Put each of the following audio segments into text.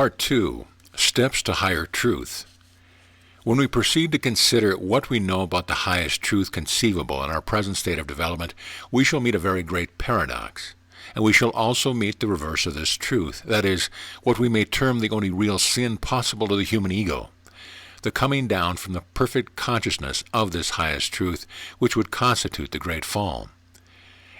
Part 2. Steps to Higher Truth. When we proceed to consider what we know about the highest truth conceivable in our present state of development, we shall meet a very great paradox. And we shall also meet the reverse of this truth, that is, what we may term the only real sin possible to the human ego, the coming down from the perfect consciousness of this highest truth, which would constitute the great fall.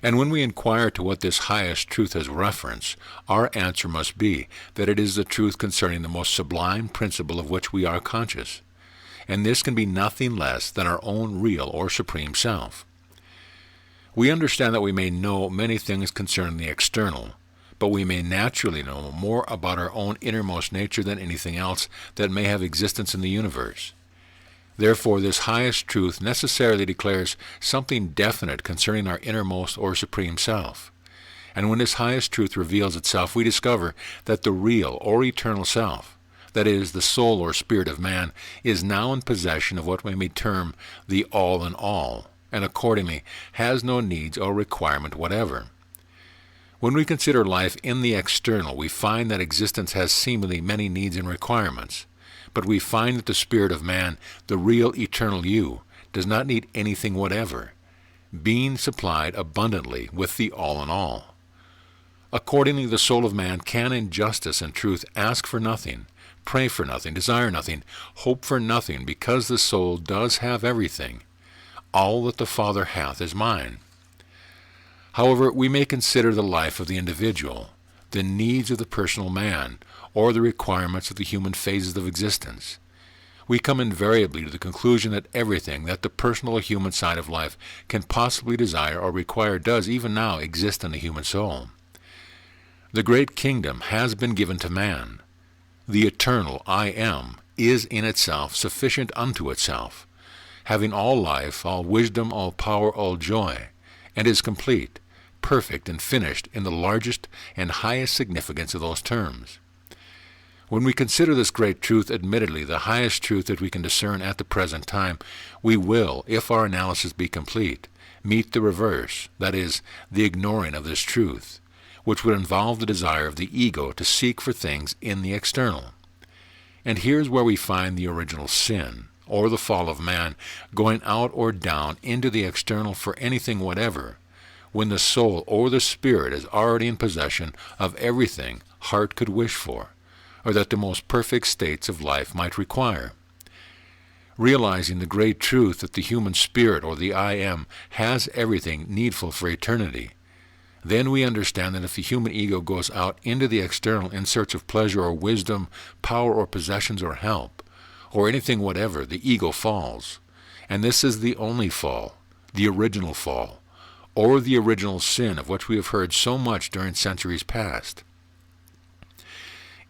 And when we inquire to what this highest truth has reference, our answer must be that it is the truth concerning the most sublime principle of which we are conscious. And this can be nothing less than our own real or supreme self. We understand that we may know many things concerning the external, but we may naturally know more about our own innermost nature than anything else that may have existence in the universe. Therefore, this highest truth necessarily declares something definite concerning our innermost or supreme self. And when this highest truth reveals itself, we discover that the real or eternal self, that is, the soul or spirit of man, is now in possession of what we may term the all in all, and accordingly has no needs or requirement whatever. When we consider life in the external, we find that existence has seemingly many needs and requirements. But we find that the spirit of man, the real eternal you, does not need anything whatever, being supplied abundantly with the all in all. Accordingly, the soul of man can in justice and truth ask for nothing, pray for nothing, desire nothing, hope for nothing, because the soul does have everything. All that the Father hath is mine. However, we may consider the life of the individual, the needs of the personal man, or the requirements of the human phases of existence. We come invariably to the conclusion that everything that the personal or human side of life can possibly desire or require does even now exist in the human soul. The great kingdom has been given to man. The eternal I Am is in itself sufficient unto itself, having all life, all wisdom, all power, all joy, and is complete, perfect, and finished in the largest and highest significance of those terms. When we consider this great truth, admittedly the highest truth that we can discern at the present time, we will, if our analysis be complete, meet the reverse, that is, the ignoring of this truth, which would involve the desire of the ego to seek for things in the external. And here's where we find the original sin, or the fall of man, going out or down into the external for anything whatever, when the soul or the spirit is already in possession of everything heart could wish for, or that the most perfect states of life might require. Realizing the great truth that the human spirit, or the I Am, has everything needful for eternity, then we understand that if the human ego goes out into the external in search of pleasure or wisdom, power or possessions or help, or anything whatever, the ego falls. And this is the only fall, the original fall, or the original sin of which we have heard so much during centuries past.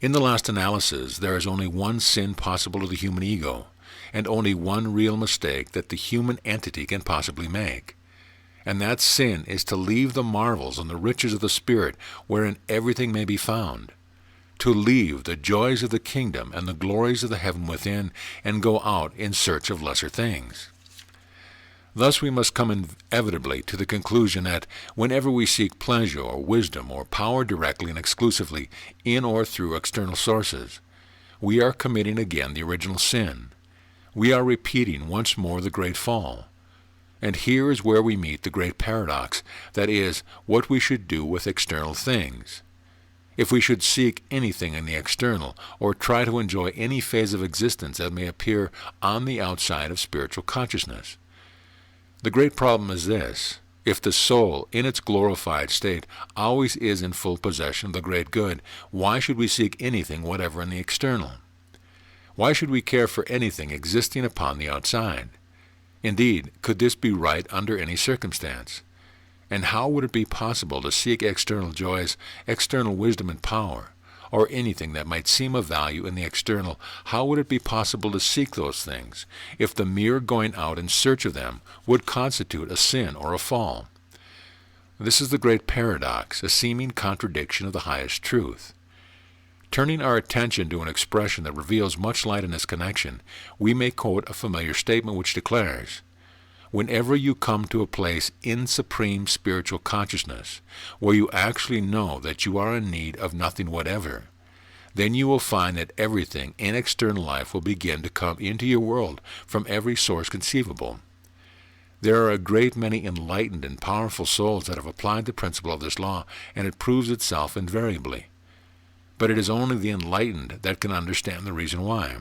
In the last analysis, there is only one sin possible to the human ego, and only one real mistake that the human entity can possibly make. And that sin is to leave the marvels and the riches of the Spirit wherein everything may be found, to leave the joys of the kingdom and the glories of the heaven within, and go out in search of lesser things. Thus we must come inevitably to the conclusion that whenever we seek pleasure or wisdom or power directly and exclusively in or through external sources, we are committing again the original sin. We are repeating once more the great fall. And here is where we meet the great paradox, that is, what we should do with external things. If we should seek anything in the external, or try to enjoy any phase of existence that may appear on the outside of spiritual consciousness. The great problem is this: if the soul, in its glorified state, always is in full possession of the great good, why should we seek anything whatever in the external? Why should we care for anything existing upon the outside? Indeed, could this be right under any circumstance? And how would it be possible to seek external joys, external wisdom and power, or anything that might seem of value in the external? How would it be possible to seek those things, if the mere going out in search of them would constitute a sin or a fall? This is the great paradox, a seeming contradiction of the highest truth. Turning our attention to an expression that reveals much light in this connection, we may quote a familiar statement which declares, "Whenever you come to a place in supreme spiritual consciousness, where you actually know that you are in need of nothing whatever, then you will find that everything in external life will begin to come into your world from every source conceivable. There are a great many enlightened and powerful souls that have applied the principle of this law, and it proves itself invariably. But it is only the enlightened that can understand the reason why.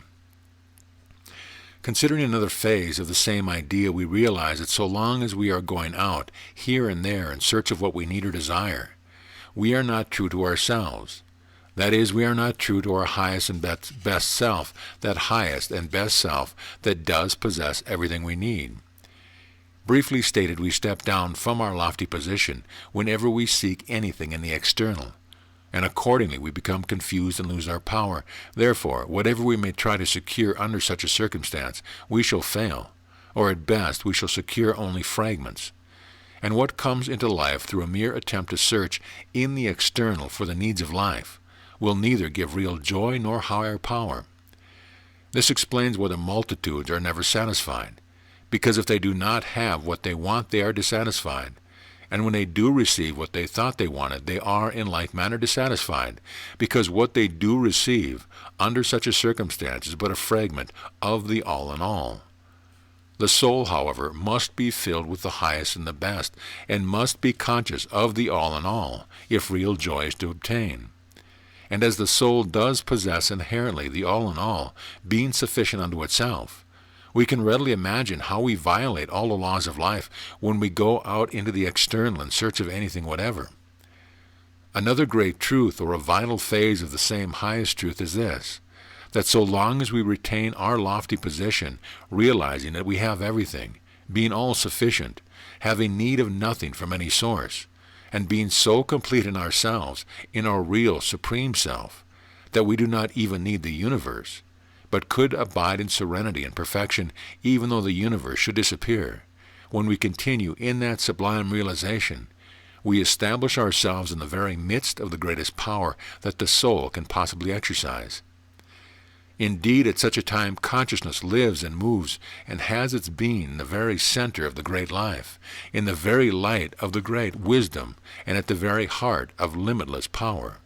Considering another phase of the same idea, we realize that so long as we are going out, here and there, in search of what we need or desire, we are not true to ourselves. That is, we are not true to our highest and best self, that highest and best self that does possess everything we need. Briefly stated, we step down from our lofty position whenever we seek anything in the external, and accordingly we become confused and lose our power. Therefore, whatever we may try to secure under such a circumstance, we shall fail, or at best we shall secure only fragments. And what comes into life through a mere attempt to search in the external for the needs of life will neither give real joy nor higher power. This explains why the multitudes are never satisfied, because if they do not have what they want, they are dissatisfied. And when they do receive what they thought they wanted, they are in like manner dissatisfied, because what they do receive under such a circumstance is but a fragment of the all in all. The soul, however, must be filled with the highest and the best, and must be conscious of the all in all, if real joy is to obtain. And as the soul does possess inherently the all in all, being sufficient unto itself, we can readily imagine how we violate all the laws of life when we go out into the external in search of anything whatever. Another great truth, or a vital phase of the same highest truth, is this, that so long as we retain our lofty position, realizing that we have everything, being all sufficient, having need of nothing from any source, and being so complete in ourselves, in our real supreme self, that we do not even need the universe, but could abide in serenity and perfection even though the universe should disappear. When we continue in that sublime realization, we establish ourselves in the very midst of the greatest power that the soul can possibly exercise. Indeed, at such a time, consciousness lives and moves and has its being in the very center of the great life, in the very light of the great wisdom, and at the very heart of limitless power.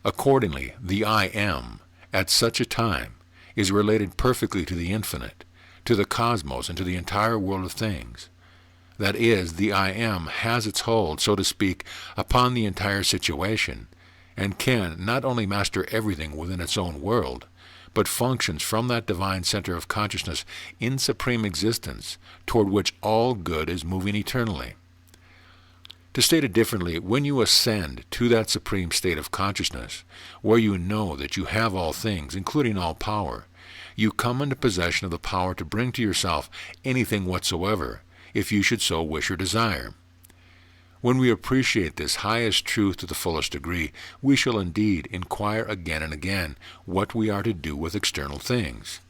Accordingly, the I Am, at such a time, is related perfectly to the infinite, to the cosmos, and to the entire world of things. That is, the I Am has its hold, so to speak, upon the entire situation, and can not only master everything within its own world, but functions from that divine center of consciousness in supreme existence, toward which all good is moving eternally. To state it differently, when you ascend to that supreme state of consciousness, where you know that you have all things, including all power, you come into possession of the power to bring to yourself anything whatsoever, if you should so wish or desire. When we appreciate this highest truth to the fullest degree, we shall indeed inquire again and again what we are to do with external things.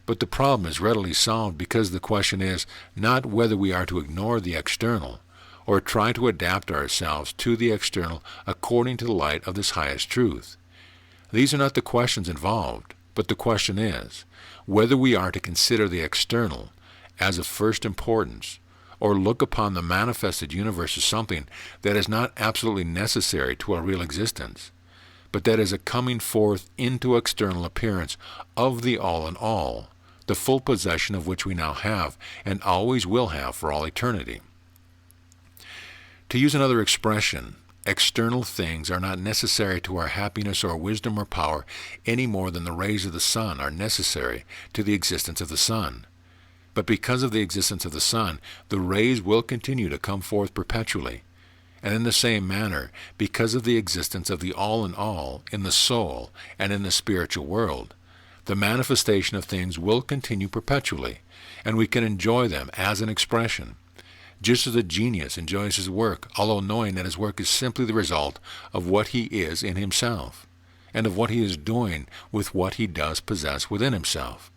But the problem is readily solved, because the question is not whether we are to ignore the external, or try to adapt ourselves to the external according to the light of this highest truth. These are not the questions involved, but the question is whether we are to consider the external as of first importance, or look upon the manifested universe as something that is not absolutely necessary to our real existence, but that is a coming forth into external appearance of the all in all, the full possession of which we now have and always will have for all eternity. To use another expression, external things are not necessary to our happiness or wisdom or power any more than the rays of the sun are necessary to the existence of the sun. But because of the existence of the sun, the rays will continue to come forth perpetually. And in the same manner, because of the existence of the all in the soul and in the spiritual world, the manifestation of things will continue perpetually, and we can enjoy them as an expression, just as a genius enjoys his work, although knowing that his work is simply the result of what he is in himself, and of what he is doing with what he does possess within himself.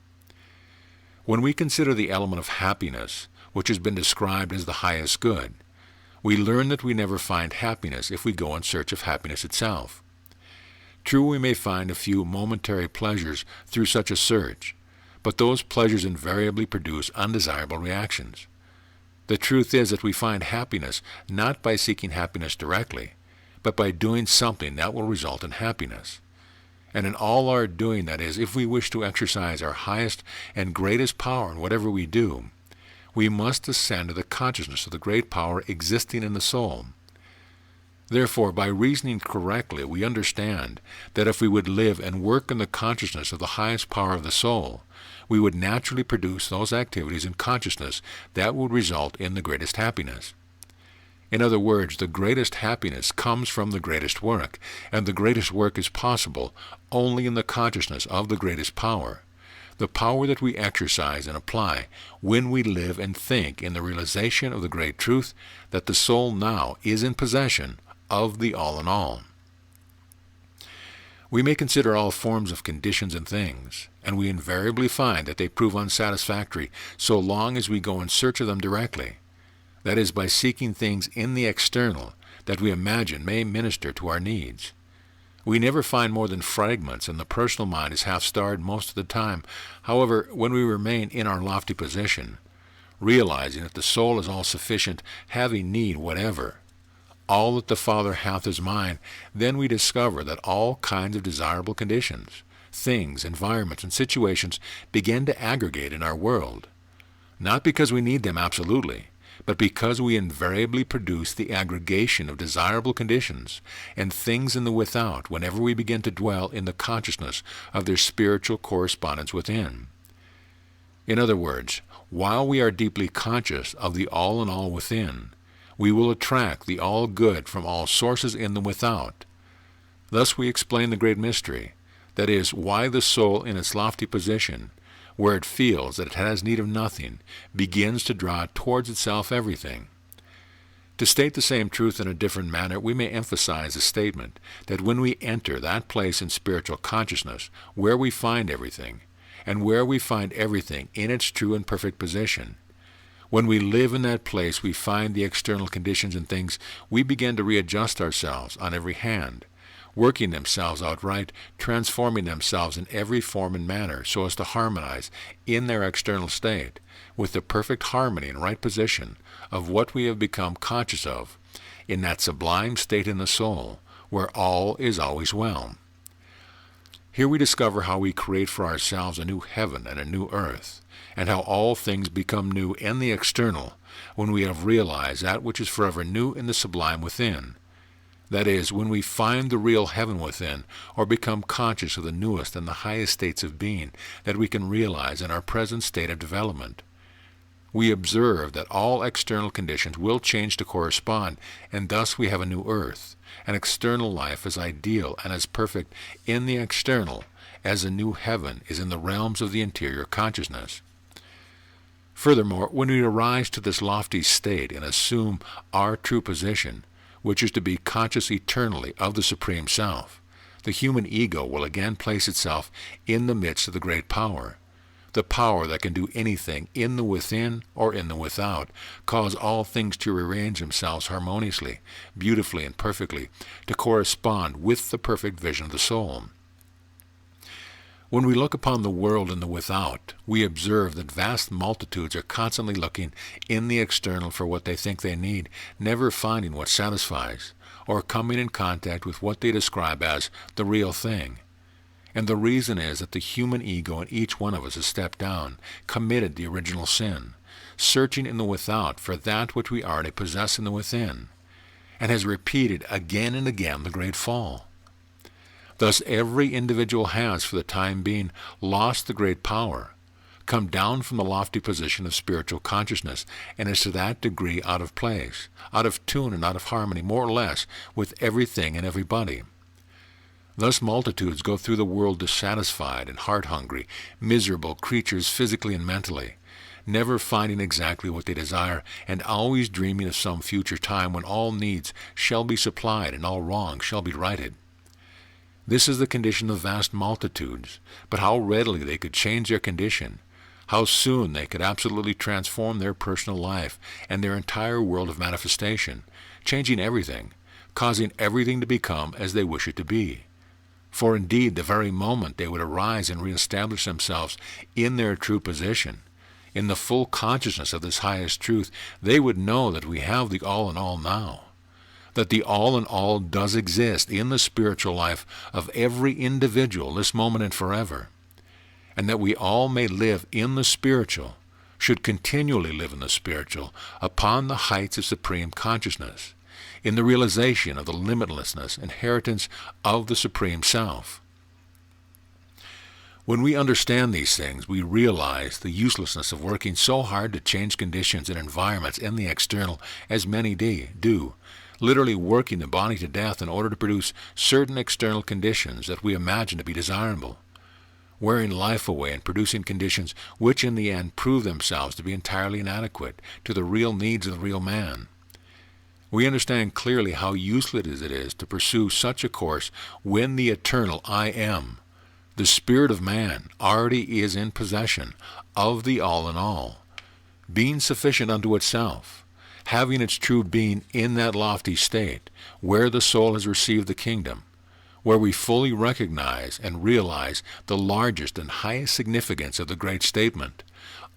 When we consider the element of happiness, which has been described as the highest good, we learn that we never find happiness if we go in search of happiness itself. True, we may find a few momentary pleasures through such a search, but those pleasures invariably produce undesirable reactions. The truth is that we find happiness not by seeking happiness directly, but by doing something that will result in happiness, And in all our doing, that is, if we wish to exercise our highest and greatest power in whatever we do, we must ascend to the consciousness of the great power existing in the soul. Therefore, by reasoning correctly, we understand that if we would live and work in the consciousness of the highest power of the soul, we would naturally produce those activities in consciousness that would result in the greatest happiness. In other words, the greatest happiness comes from the greatest work, and the greatest work is possible only in the consciousness of the greatest power, the power that we exercise and apply when we live and think in the realization of the great truth that the soul now is in possession of the all-in-all. We may consider all forms of conditions and things, and we invariably find that they prove unsatisfactory so long as we go in search of them directly. That is, by seeking things in the external that we imagine may minister to our needs. We never find more than fragments, and the personal mind is half-starved most of the time. However, when we remain in our lofty position, realizing that the soul is all-sufficient, having need whatever, all that the Father hath is mine, then we discover that all kinds of desirable conditions, things, environments, and situations begin to aggregate in our world, not because we need them absolutely, but because we invariably produce the aggregation of desirable conditions and things in the without whenever we begin to dwell in the consciousness of their spiritual correspondence within. In other words, while we are deeply conscious of the all-in-all within, we will attract the all-good from all sources in the without. Thus we explain the great mystery, that is, why the soul in its lofty position, where it feels that it has need of nothing, begins to draw towards itself everything. To state the same truth in a different manner, we may emphasize the statement that when we enter that place in spiritual consciousness where we find everything, and where we find everything in its true and perfect position, when we live in that place we find the external conditions and things, we begin to readjust ourselves on every hand, working themselves out right, transforming themselves in every form and manner so as to harmonize in their external state with the perfect harmony and right position of what we have become conscious of in that sublime state in the soul where all is always well. Here we discover how we create for ourselves a new heaven and a new earth, and how all things become new in the external when we have realized that which is forever new in the sublime within. That is, when we find the real heaven within, or become conscious of the newest and the highest states of being that we can realize in our present state of development. We observe that all external conditions will change to correspond, and thus we have a new earth, an external life as ideal and as perfect in the external as a new heaven is in the realms of the interior consciousness. Furthermore, when we arise to this lofty state and assume our true position, which is to be conscious eternally of the Supreme Self, the human ego will again place itself in the midst of the great power, the power that can do anything in the within or in the without, cause all things to rearrange themselves harmoniously, beautifully, and perfectly, to correspond with the perfect vision of the soul. When we look upon the world in the without, we observe that vast multitudes are constantly looking in the external for what they think they need, never finding what satisfies, or coming in contact with what they describe as the real thing. And the reason is that the human ego in each one of us has stepped down, committed the original sin, searching in the without for that which we already possess in the within, and has repeated again and again the great fall. Thus every individual has, for the time being, lost the great power, come down from the lofty position of spiritual consciousness, and is to that degree out of place, out of tune and out of harmony, more or less, with everything and everybody. Thus multitudes go through the world dissatisfied and heart-hungry, miserable creatures physically and mentally, never finding exactly what they desire, and always dreaming of some future time when all needs shall be supplied and all wrongs shall be righted. This is the condition of vast multitudes, but how readily they could change their condition, how soon they could absolutely transform their personal life and their entire world of manifestation, changing everything, causing everything to become as they wish it to be. For indeed, the very moment they would arise and reestablish themselves in their true position, in the full consciousness of this highest truth, they would know that we have the all-in-all now. that the all in all does exist in the spiritual life of every individual this moment and forever, and that we all may live in the spiritual, should continually live in the spiritual, upon the heights of supreme consciousness, in the realization of the limitlessness, inheritance of the Supreme Self. When we understand these things, we realize the uselessness of working so hard to change conditions and environments in the external, as many do, literally working the body to death in order to produce certain external conditions that we imagine to be desirable, wearing life away and producing conditions which in the end prove themselves to be entirely inadequate to the real needs of the real man. We understand clearly how useless it is to pursue such a course when the eternal I Am, the spirit of man, already is in possession of the all in all, being sufficient unto itself, having its true being in that lofty state where the soul has received the kingdom, where we fully recognize and realize the largest and highest significance of the great statement,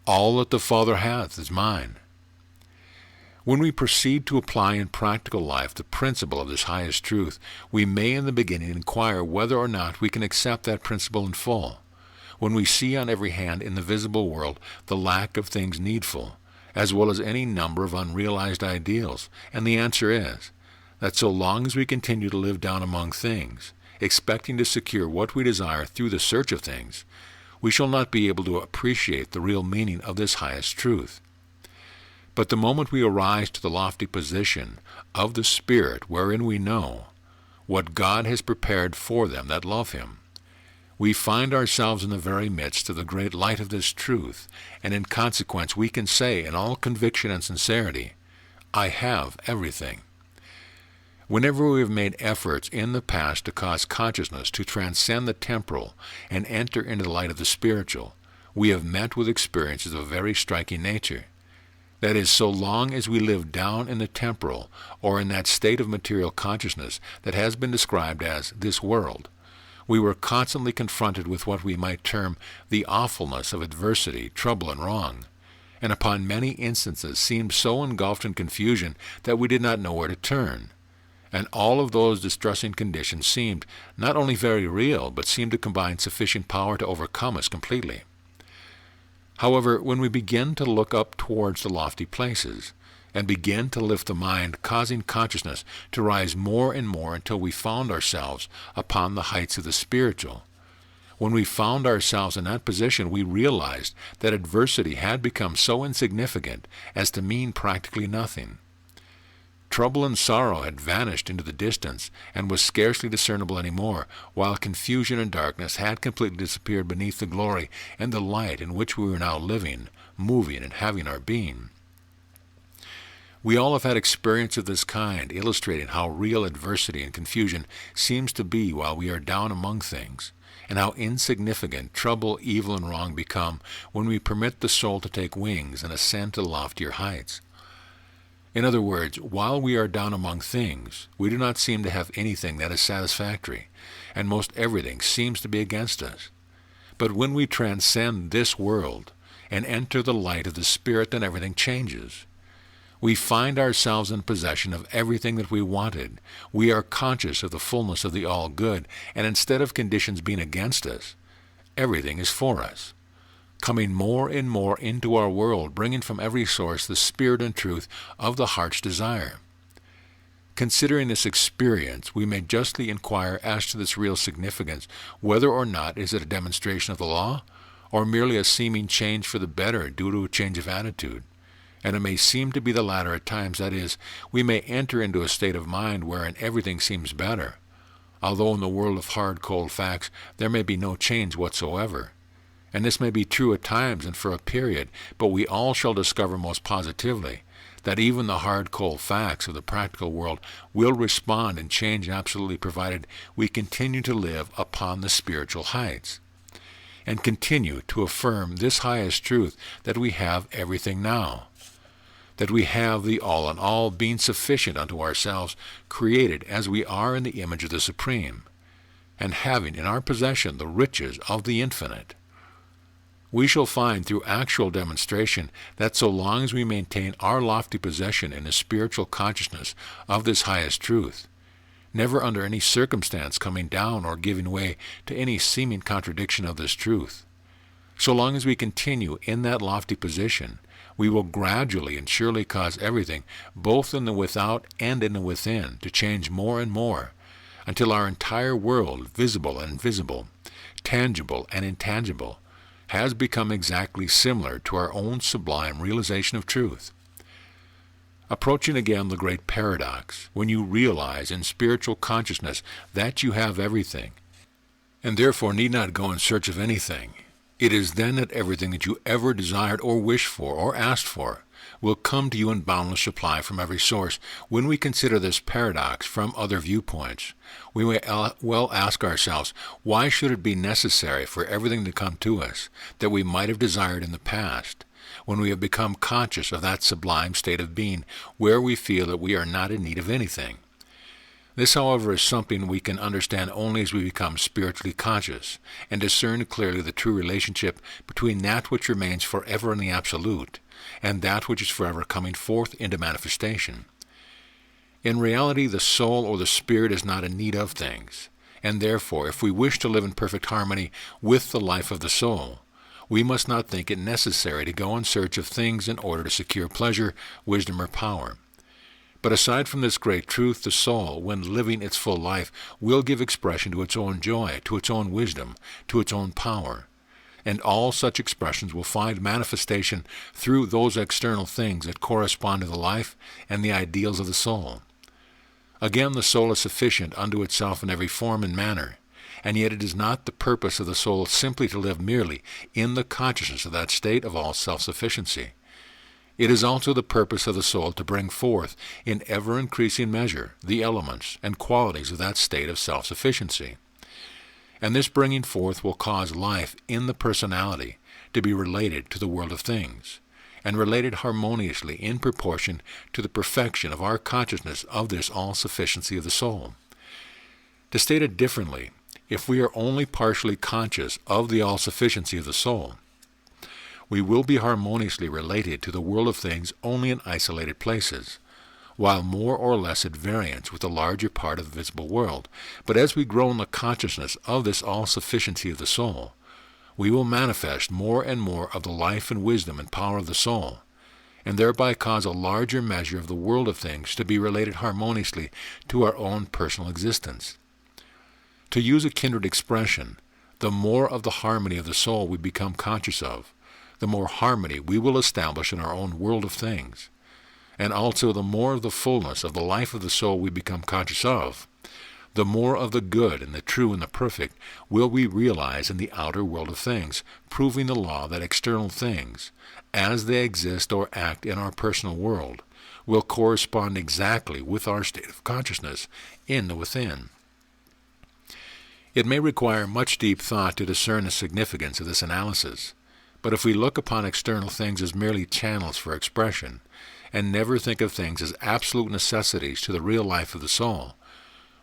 all that the Father hath is mine. When we proceed to apply in practical life the principle of this highest truth, we may in the beginning inquire whether or not we can accept that principle in full. When we see on every hand in the visible world the lack of things needful, as well as any number of unrealized ideals, and the answer is that so long as we continue to live down among things, expecting to secure what we desire through the search of things, we shall not be able to appreciate the real meaning of this highest truth. But the moment we arise to the lofty position of the Spirit wherein we know what God has prepared for them that love Him, we find ourselves in the very midst of the great light of this truth, and in consequence we can say in all conviction and sincerity, I have everything. Whenever we have made efforts in the past to cause consciousness to transcend the temporal and enter into the light of the spiritual, we have met with experiences of a very striking nature. That is, so long as we live down in the temporal, or in that state of material consciousness that has been described as this world, we were constantly confronted with what we might term the awfulness of adversity, trouble, and wrong, and upon many instances seemed so engulfed in confusion that we did not know where to turn. And all of those distressing conditions seemed not only very real, but seemed to combine sufficient power to overcome us completely. However, when we begin to look up towards the lofty places, and begin to lift the mind, causing consciousness to rise more and more until we found ourselves upon the heights of the spiritual, when we found ourselves in that position, we realized that adversity had become so insignificant as to mean practically nothing. Trouble and sorrow had vanished into the distance and was scarcely discernible any more, while confusion and darkness had completely disappeared beneath the glory and the light in which we were now living, moving, and having our being. We all have had experience of this kind, illustrating how real adversity and confusion seems to be while we are down among things, and how insignificant trouble, evil, and wrong become when we permit the soul to take wings and ascend to loftier heights. In other words, while we are down among things, we do not seem to have anything that is satisfactory, and most everything seems to be against us. But when we transcend this world and enter the light of the Spirit, then everything changes. We find ourselves in possession of everything that we wanted. We are conscious of the fullness of the all-good, and instead of conditions being against us, everything is for us, coming more and more into our world, bringing from every source the spirit and truth of the heart's desire. Considering this experience, we may justly inquire as to this real significance, whether or not is it a demonstration of the law, or merely a seeming change for the better due to a change of attitude. And it may seem to be the latter at times, that is, we may enter into a state of mind wherein everything seems better, although in the world of hard, cold facts there may be no change whatsoever. And this may be true at times and for a period, but we all shall discover most positively that even the hard, cold facts of the practical world will respond and change absolutely, provided we continue to live upon the spiritual heights, and continue to affirm this highest truth, that we have everything now, that we have the all in all, being sufficient unto ourselves, created as we are in the image of the Supreme, and having in our possession the riches of the infinite. We shall find through actual demonstration that so long as we maintain our lofty position in the spiritual consciousness of this highest truth, never under any circumstance coming down or giving way to any seeming contradiction of this truth, so long as we continue in that lofty position, we will gradually and surely cause everything, both in the without and in the within, to change more and more, until our entire world, visible and invisible, tangible and intangible, has become exactly similar to our own sublime realization of truth. Approaching again the great paradox, when you realize in spiritual consciousness that you have everything, and therefore need not go in search of anything, it is then that everything that you ever desired or wished for or asked for will come to you in boundless supply from every source. When we consider this paradox from other viewpoints, we may well ask ourselves, why should it be necessary for everything to come to us that we might have desired in the past, when we have become conscious of that sublime state of being where we feel that we are not in need of anything? This, however, is something we can understand only as we become spiritually conscious and discern clearly the true relationship between that which remains forever in the Absolute and that which is forever coming forth into manifestation. In reality, the soul or the spirit is not in need of things, and therefore, if we wish to live in perfect harmony with the life of the soul, we must not think it necessary to go in search of things in order to secure pleasure, wisdom, or power. But aside from this great truth, the soul, when living its full life, will give expression to its own joy, to its own wisdom, to its own power. And all such expressions will find manifestation through those external things that correspond to the life and the ideals of the soul. Again, the soul is sufficient unto itself in every form and manner, and yet it is not the purpose of the soul simply to live merely in the consciousness of that state of all self-sufficiency. It is also the purpose of the soul to bring forth, in ever-increasing measure, the elements and qualities of that state of self-sufficiency. And this bringing forth will cause life in the personality to be related to the world of things, and related harmoniously in proportion to the perfection of our consciousness of this all-sufficiency of the soul. To state it differently, if we are only partially conscious of the all-sufficiency of the soul, we will be harmoniously related to the world of things only in isolated places, while more or less at variance with the larger part of the visible world. But as we grow in the consciousness of this all-sufficiency of the soul, we will manifest more and more of the life and wisdom and power of the soul, and thereby cause a larger measure of the world of things to be related harmoniously to our own personal existence. To use a kindred expression, the more of the harmony of the soul we become conscious of, the more harmony we will establish in our own world of things, and also the more of the fullness of the life of the soul we become conscious of, the more of the good and the true and the perfect will we realize in the outer world of things, proving the law that external things, as they exist or act in our personal world, will correspond exactly with our state of consciousness in the within. It may require much deep thought to discern the significance of this analysis, but if we look upon external things as merely channels for expression, and never think of things as absolute necessities to the real life of the soul,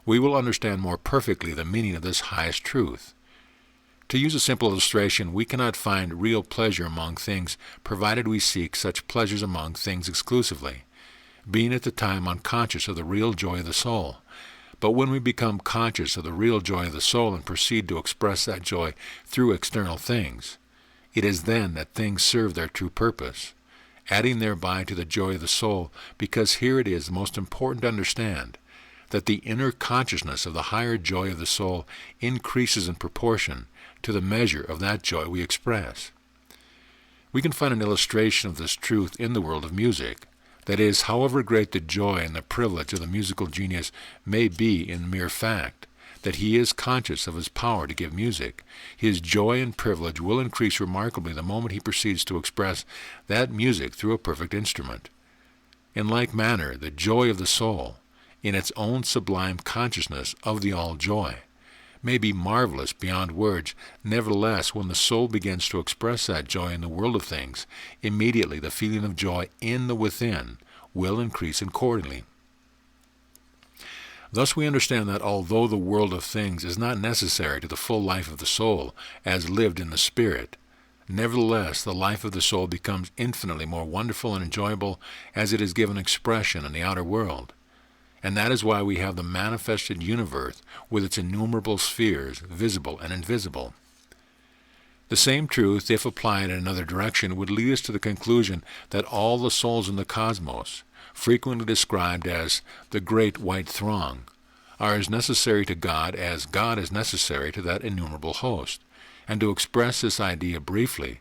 we will understand more perfectly the meaning of this highest truth. To use a simple illustration, we cannot find real pleasure among things provided we seek such pleasures among things exclusively, being at the time unconscious of the real joy of the soul. But when we become conscious of the real joy of the soul and proceed to express that joy through external things, it is then that things serve their true purpose, adding thereby to the joy of the soul, because here it is most important to understand that the inner consciousness of the higher joy of the soul increases in proportion to the measure of that joy we express. We can find an illustration of this truth in the world of music. That is, however great the joy and the privilege of the musical genius may be in mere fact, that he is conscious of his power to give music, his joy and privilege will increase remarkably the moment he proceeds to express that music through a perfect instrument. In like manner, the joy of the soul, in its own sublime consciousness of the all-joy, may be marvelous beyond words. Nevertheless, when the soul begins to express that joy in the world of things, immediately the feeling of joy in the within will increase accordingly. Thus we understand that although the world of things is not necessary to the full life of the soul as lived in the spirit, Nevertheless, the life of the soul becomes infinitely more wonderful and enjoyable as it is given expression in the outer world. And that is why we have the manifested universe with its innumerable spheres, visible and invisible. The same truth, if applied in another direction, would lead us to the conclusion that all the souls in the cosmos, frequently described as the great white throng, are as necessary to God as God is necessary to that innumerable host. And to express this idea briefly,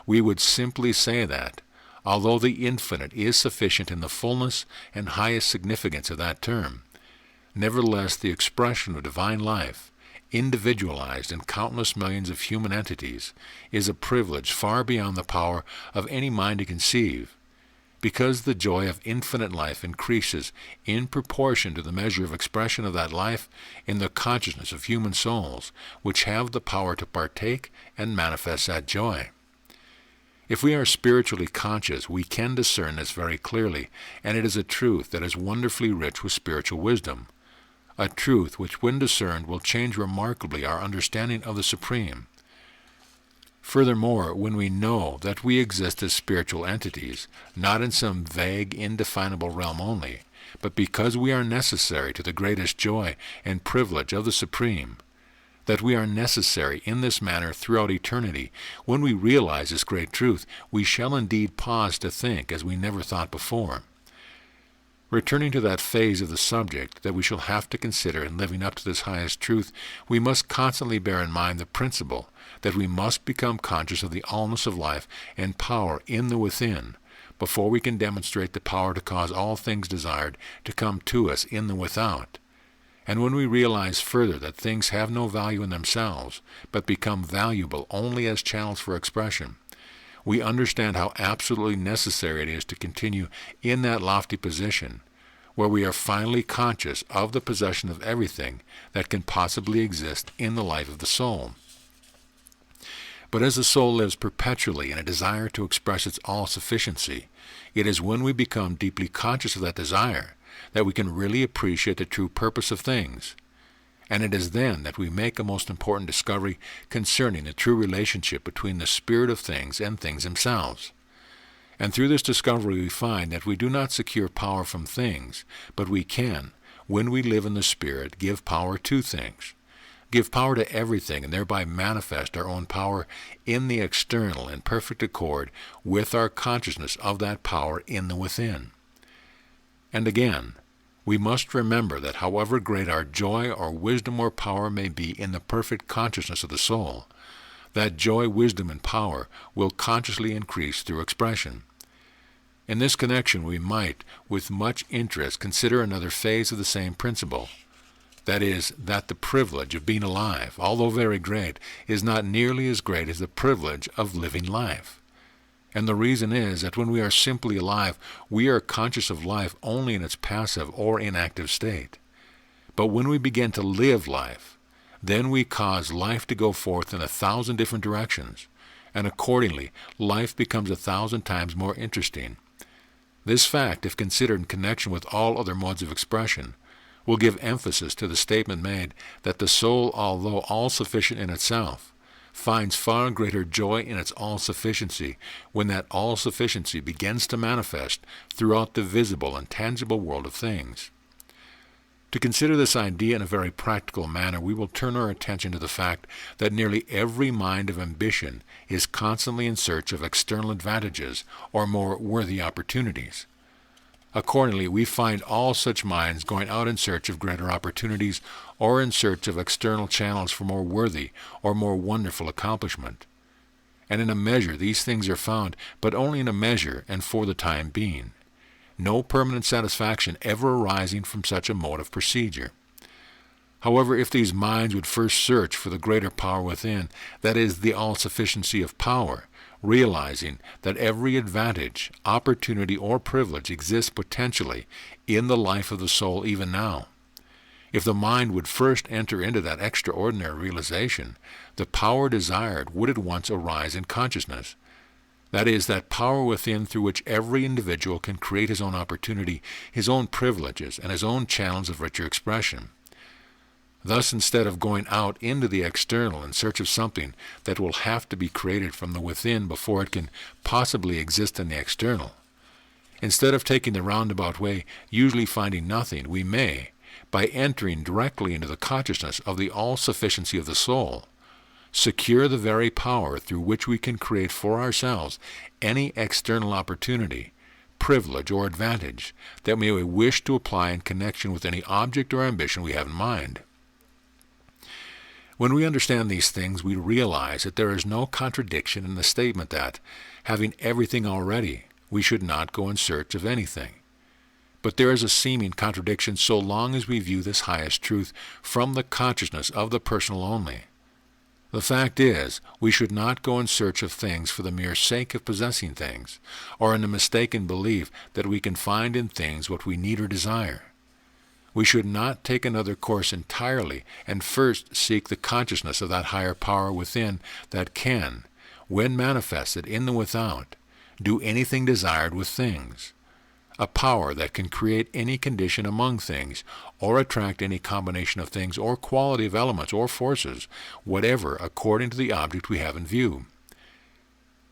we would simply say that, although the infinite is sufficient in the fullness and highest significance of that term, nevertheless the expression of divine life, individualized in countless millions of human entities, is a privilege far beyond the power of any mind to conceive, because the joy of infinite life increases in proportion to the measure of expression of that life in the consciousness of human souls, which have the power to partake and manifest that joy. If we are spiritually conscious, we can discern this very clearly, and it is a truth that is wonderfully rich with spiritual wisdom, a truth which, when discerned, will change remarkably our understanding of the Supreme. Furthermore, when we know that we exist as spiritual entities, not in some vague, indefinable realm only, but because we are necessary to the greatest joy and privilege of the Supreme, that we are necessary in this manner throughout eternity, when we realize this great truth, we shall indeed pause to think as we never thought before. Returning to that phase of the subject that we shall have to consider in living up to this highest truth, we must constantly bear in mind the principle that we must become conscious of the allness of life and power in the within, before we can demonstrate the power to cause all things desired to come to us in the without. And when we realize further that things have no value in themselves, but become valuable only as channels for expression, we understand how absolutely necessary it is to continue in that lofty position, where we are finally conscious of the possession of everything that can possibly exist in the life of the soul. But as the soul lives perpetually in a desire to express its all-sufficiency, it is when we become deeply conscious of that desire that we can really appreciate the true purpose of things. And it is then that we make a most important discovery concerning the true relationship between the spirit of things and things themselves. And through this discovery we find that we do not secure power from things, but we can, when we live in the Spirit, give power to things, give power to everything, and thereby manifest our own power in the external in perfect accord with our consciousness of that power in the within. And again, we must remember that however great our joy or wisdom or power may be in the perfect consciousness of the soul, that joy, wisdom, and power will consciously increase through expression. In this connection, we might, with much interest, consider another phase of the same principle. That is, that the privilege of being alive, although very great, is not nearly as great as the privilege of living life. And the reason is that when we are simply alive, we are conscious of life only in its passive or inactive state. But when we begin to live life, then we cause life to go forth in 1,000 different directions, and accordingly, life becomes 1,000 times more interesting. This fact, if considered in connection with all other modes of expression, will give emphasis to the statement made that the soul, although all-sufficient in itself, finds far greater joy in its all-sufficiency when that all-sufficiency begins to manifest throughout the visible and tangible world of things. To consider this idea in a very practical manner, we will turn our attention to the fact that nearly every mind of ambition is constantly in search of external advantages or more worthy opportunities. Accordingly, we find all such minds going out in search of greater opportunities or in search of external channels for more worthy or more wonderful accomplishment. And in a measure these things are found, but only in a measure and for the time being. No permanent satisfaction ever arising from such a mode of procedure. However, if these minds would first search for the greater power within, that is, the all-sufficiency of power, realizing that every advantage, opportunity, or privilege exists potentially in the life of the soul even now. If the mind would first enter into that extraordinary realization, the power desired would at once arise in consciousness. That is, that power within through which every individual can create his own opportunity, his own privileges, and his own channels of richer expression. Thus, instead of going out into the external in search of something that will have to be created from the within before it can possibly exist in the external, instead of taking the roundabout way, usually finding nothing, we may, by entering directly into the consciousness of the all-sufficiency of the soul, secure the very power through which we can create for ourselves any external opportunity, privilege, or advantage that we may wish to apply in connection with any object or ambition we have in mind. When we understand these things, we realize that there is no contradiction in the statement that, having everything already, we should not go in search of anything. But there is a seeming contradiction so long as we view this highest truth from the consciousness of the personal only. The fact is, we should not go in search of things for the mere sake of possessing things, or in the mistaken belief that we can find in things what we need or desire. We should not take another course entirely and first seek the consciousness of that higher power within that can, when manifested in the without, do anything desired with things. A power that can create any condition among things, or attract any combination of things or quality of elements or forces, whatever according to the object we have in view.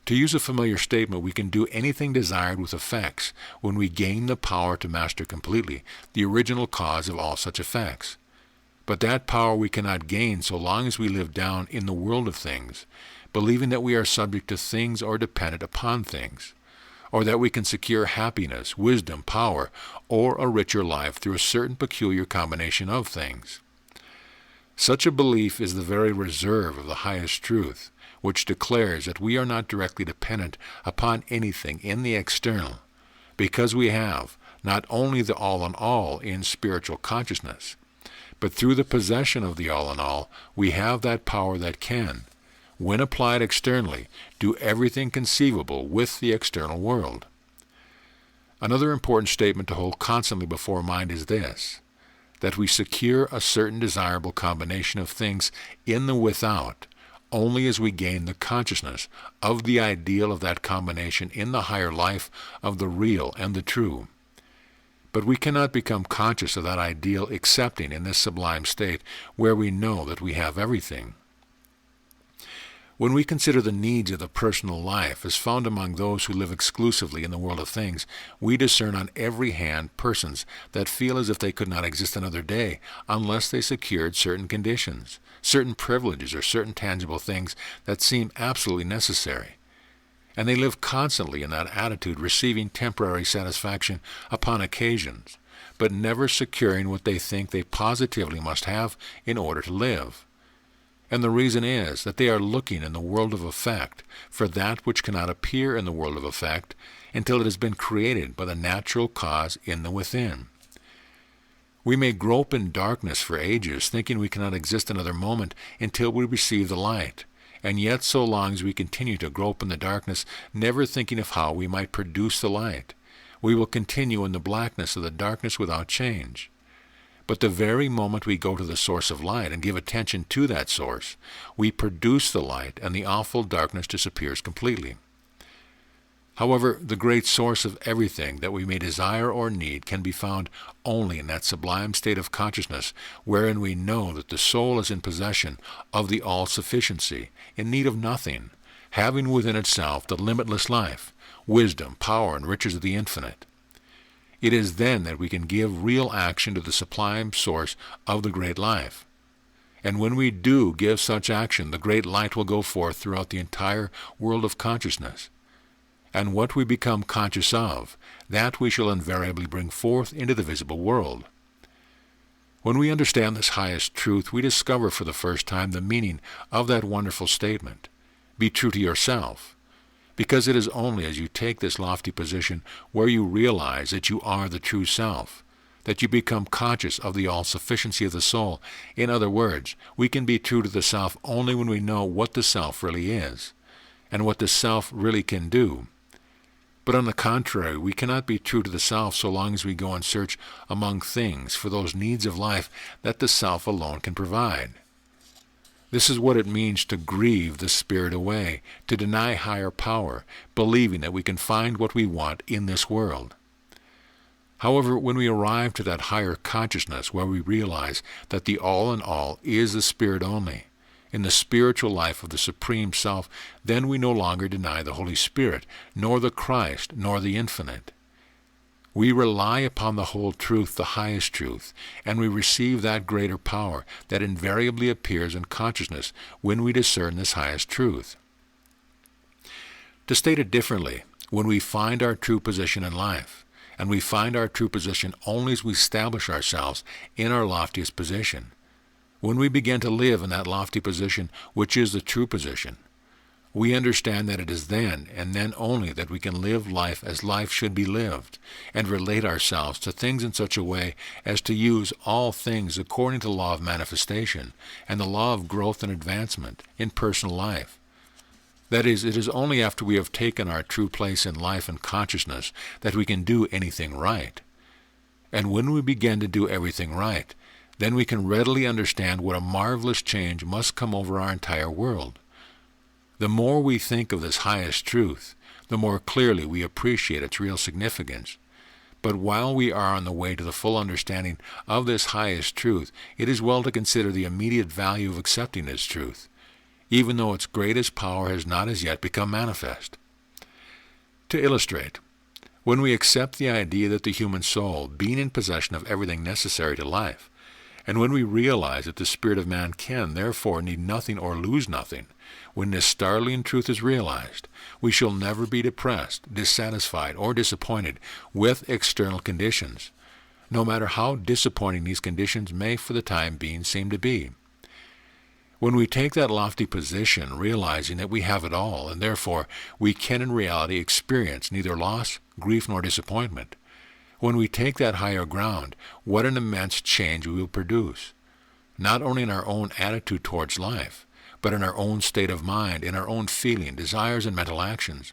To use a familiar statement, we can do anything desired with effects when we gain the power to master completely the original cause of all such effects. But that power we cannot gain so long as we live down in the world of things, believing that we are subject to things or dependent upon things, or that we can secure happiness, wisdom, power, or a richer life through a certain peculiar combination of things. Such a belief is the very reserve of the highest truth, which declares that we are not directly dependent upon anything in the external, because we have not only the all-in-all in spiritual consciousness, but through the possession of the all-in-all, we have that power that can, when applied externally, do everything conceivable with the external world. Another important statement to hold constantly before mind is this, that we secure a certain desirable combination of things in the without, only as we gain the consciousness of the ideal of that combination in the higher life of the real and the true. But we cannot become conscious of that ideal excepting in this sublime state where we know that we have everything. When we consider the needs of the personal life as found among those who live exclusively in the world of things, we discern on every hand persons that feel as if they could not exist another day unless they secured certain conditions, certain privileges, or certain tangible things that seem absolutely necessary. And they live constantly in that attitude, receiving temporary satisfaction upon occasions, but never securing what they think they positively must have in order to live. And the reason is that they are looking in the world of effect for that which cannot appear in the world of effect until it has been created by the natural cause in the within. We may grope in darkness for ages, thinking we cannot exist another moment until we receive the light, and yet so long as we continue to grope in the darkness, never thinking of how we might produce the light, we will continue in the blackness of the darkness without change. But the very moment we go to the source of light and give attention to that source, we produce the light and the awful darkness disappears completely. However, the great source of everything that we may desire or need can be found only in that sublime state of consciousness wherein we know that the soul is in possession of the all-sufficiency, in need of nothing, having within itself the limitless life, wisdom, power, and riches of the infinite. It is then that we can give real action to the sublime source of the great life. And when we do give such action, the great light will go forth throughout the entire world of consciousness. And what we become conscious of, that we shall invariably bring forth into the visible world. When we understand this highest truth, we discover for the first time the meaning of that wonderful statement, "Be true to yourself," because it is only as you take this lofty position where you realize that you are the true self, that you become conscious of the all-sufficiency of the soul. In other words, we can be true to the self only when we know what the self really is, and what the self really can do. But on the contrary, we cannot be true to the self so long as we go in search among things for those needs of life that the self alone can provide. This is what it means to grieve the Spirit away, to deny higher power, believing that we can find what we want in this world. However, when we arrive to that higher consciousness where we realize that the all in all is the Spirit only, in the spiritual life of the Supreme Self, then we no longer deny the Holy Spirit, nor the Christ, nor the Infinite. We rely upon the whole truth, the highest truth, and we receive that greater power that invariably appears in consciousness when we discern this highest truth. To state it differently, when we find our true position in life, and we find our true position only as we establish ourselves in our loftiest position, when we begin to live in that lofty position, which is the true position, we understand that it is then, and then only, that we can live life as life should be lived, and relate ourselves to things in such a way as to use all things according to the law of manifestation and the law of growth and advancement in personal life. That is, it is only after we have taken our true place in life and consciousness that we can do anything right. And when we begin to do everything right, then we can readily understand what a marvelous change must come over our entire world. The more we think of this highest truth, the more clearly we appreciate its real significance. But while we are on the way to the full understanding of this highest truth, it is well to consider the immediate value of accepting this truth, even though its greatest power has not as yet become manifest. To illustrate, when we accept the idea that the human soul, being in possession of everything necessary to life, and when we realize that the spirit of man can, therefore, need nothing or lose nothing, when this startling truth is realized, we shall never be depressed, dissatisfied, or disappointed with external conditions, no matter how disappointing these conditions may for the time being seem to be. When we take that lofty position, realizing that we have it all, and therefore we can in reality experience neither loss, grief, nor disappointment, when we take that higher ground, what an immense change we will produce, not only in our own attitude towards life, but in our own state of mind, in our own feeling, desires, and mental actions.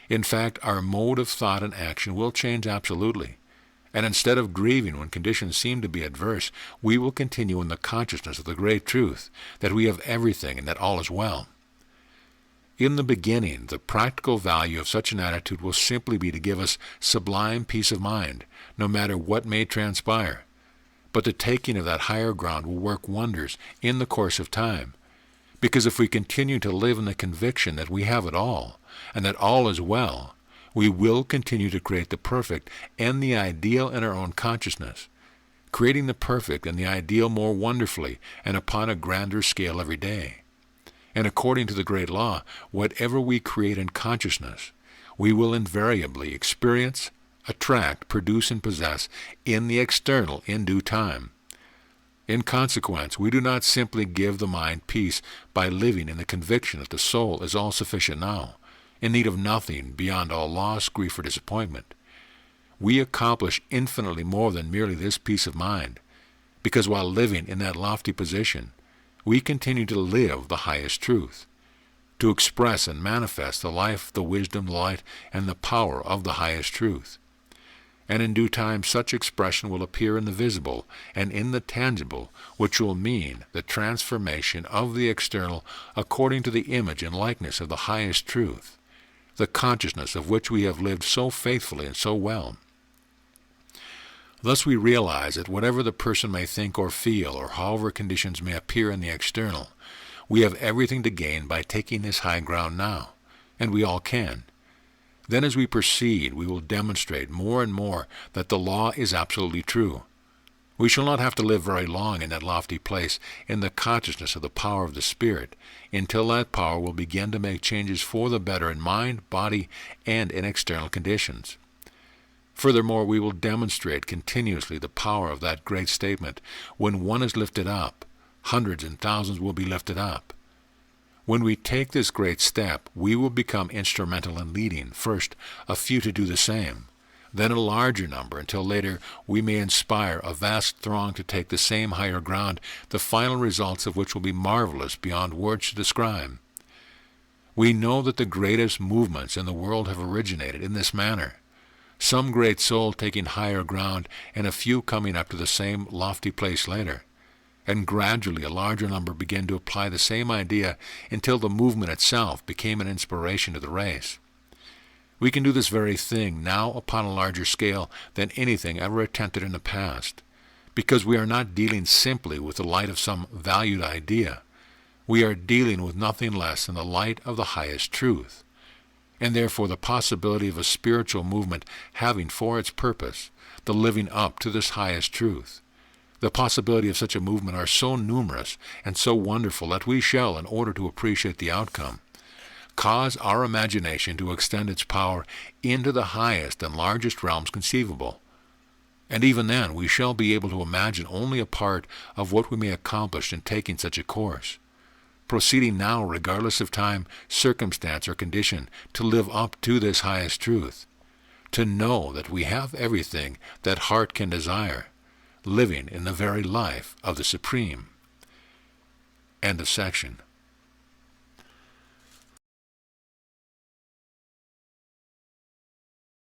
In fact, our mode of thought and action will change absolutely. And instead of grieving when conditions seem to be adverse, we will continue in the consciousness of the great truth, that we have everything and that all is well. In the beginning, the practical value of such an attitude will simply be to give us sublime peace of mind, no matter what may transpire. But the taking of that higher ground will work wonders in the course of time, because if we continue to live in the conviction that we have it all, and that all is well, we will continue to create the perfect and the ideal in our own consciousness, creating the perfect and the ideal more wonderfully and upon a grander scale every day. And according to the great law, whatever we create in consciousness, we will invariably experience, attract, produce, and possess in the external in due time. In consequence, we do not simply give the mind peace by living in the conviction that the soul is all-sufficient now, in need of nothing beyond all loss, grief, or disappointment. We accomplish infinitely more than merely this peace of mind, because while living in that lofty position, we continue to live the highest truth, to express and manifest the life, the wisdom, the light, and the power of the highest truth. And in due time such expression will appear in the visible and in the tangible, which will mean the transformation of the external according to the image and likeness of the highest truth, the consciousness of which we have lived so faithfully and so well. Thus we realize that whatever the person may think or feel, or however conditions may appear in the external, we have everything to gain by taking this high ground now, and we all can. Then as we proceed, we will demonstrate more and more that the law is absolutely true. We shall not have to live very long in that lofty place in the consciousness of the power of the Spirit, until that power will begin to make changes for the better in mind, body, and in external conditions. Furthermore, we will demonstrate continuously the power of that great statement, when one is lifted up, hundreds and thousands will be lifted up. When we take this great step, we will become instrumental in leading, first, a few to do the same, then a larger number, until later we may inspire a vast throng to take the same higher ground, the final results of which will be marvelous beyond words to describe. We know that the greatest movements in the world have originated in this manner, some great soul taking higher ground and a few coming up to the same lofty place later, and gradually a larger number began to apply the same idea until the movement itself became an inspiration to the race. We can do this very thing now upon a larger scale than anything ever attempted in the past, because we are not dealing simply with the light of some valued idea. We are dealing with nothing less than the light of the highest truth, and therefore the possibility of a spiritual movement having for its purpose the living up to this highest truth. The possibility of such a movement are so numerous and so wonderful that we shall, in order to appreciate the outcome, cause our imagination to extend its power into the highest and largest realms conceivable. And even then we shall be able to imagine only a part of what we may accomplish in taking such a course, proceeding now regardless of time, circumstance, or condition to live up to this highest truth, to know that we have everything that heart can desire, living in the very life of the Supreme. End of section.